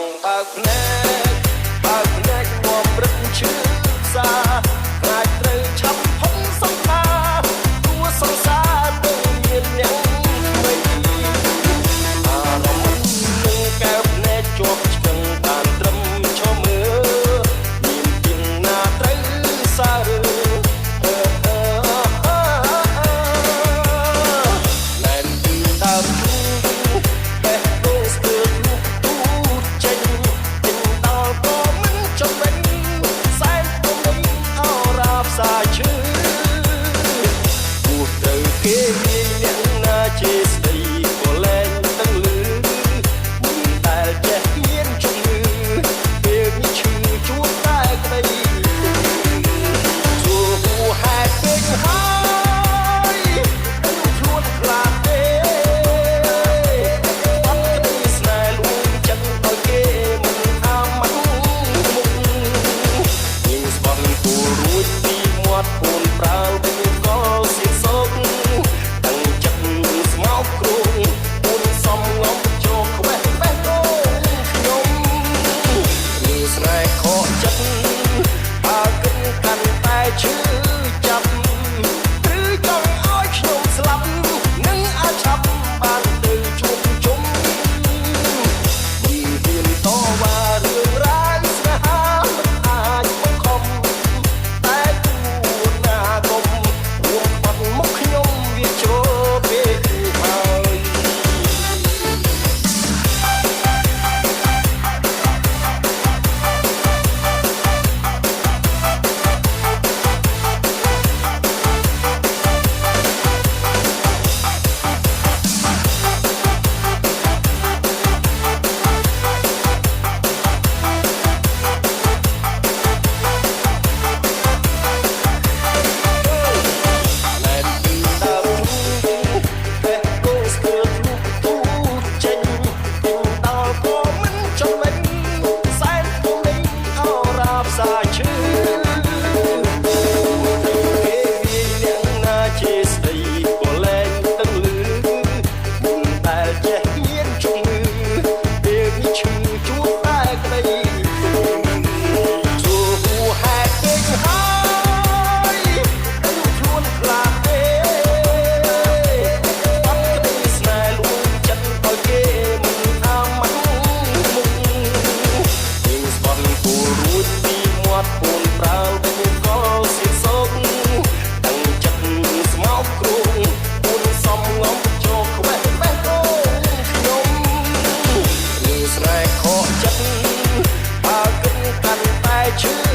បើកភ្នែកបើកភ្នែកងំរឹកឈឺផ្សាខ្លាចត្រូវឆាប់ផុតសង្ខារគួសង្សារទៅមានអ្នកថ្មីអារម្មណ៍នឹងកែវភ្នែកជាប់ឆ្កឹងបានត្រឹមឈរមើលមានពីណាត្រូវសារណែនពីដើមបេះដូងស្ទើរលុបទូចចេញដល់ក៏មិនចំវិញសែនពុំនឹងអរ៉ាផ្សាឈឺគួរត្រូវគេមានអ្នកណាជាស្ដីក៏លែងដឹងលឺមិនដែលចេះមានជំងឺពេលនេះឈឺជួបតែក្ដីជួបហេតុពេកហើយខ្ញុំខ្លួនខ្លាចទេបាត់ក្ដីស្នេហ៍លួងចិត្តឲ្យគេមិនអាម៉ាស់មុខញញស្បង់គូរួចពីមាត់ពូនប្រាល់វិញក៏សៀកសោកតាំងចិត្តស្មោកគ្រោងពូនសំងំចូលខ្វេះបេះដូងខ្ញុំមានស្នេហ៍ខកចិត្តបើគិតកាន់តែឈឺចាប់ឬចង់ឲ្យខ្ញុំស្លាប់នឹងអាចឆាប់បានទៅជួបជុំមិនហ៊ានតវ៉ារឿងរ៉ាវស្នេហាមិនអាចបង្ខំតែគួរណាកុំរួមបាត់មុខខ្ញុំវាចូលពេកហើយ ណែនពីដើមបេះដូងស្ទើរលុបទូចចេញដល់ក៏មិនចំវិញសែនពុំនឹងអរ៉ាផ្សាឈឺគេមានអ្នកណាជាស្ដីក៏លែងដឹងលឺមិនដែលចេះមានជំងឺពេលនេះឈឺជួបតែក្ដីជួបហេតុពេកហើយខ្ញុំខ្លួនខ្លាចទេបាត់ក្ដីស្នេហ៍លួងចិត្តឲ្យគេមិនអាម៉ាស់មុខញញស្បង់គូរួចពីមាត់ពូនប្រាល់វិញក៏សៀកសោកតាំងចិត្តស្មោកគ្រោងពូនសំងំចូលខ្វេះបេះដូងខ្ញុំមានស្នេហ៍ខកចិត្តបើគិតកាន់តែឈឺ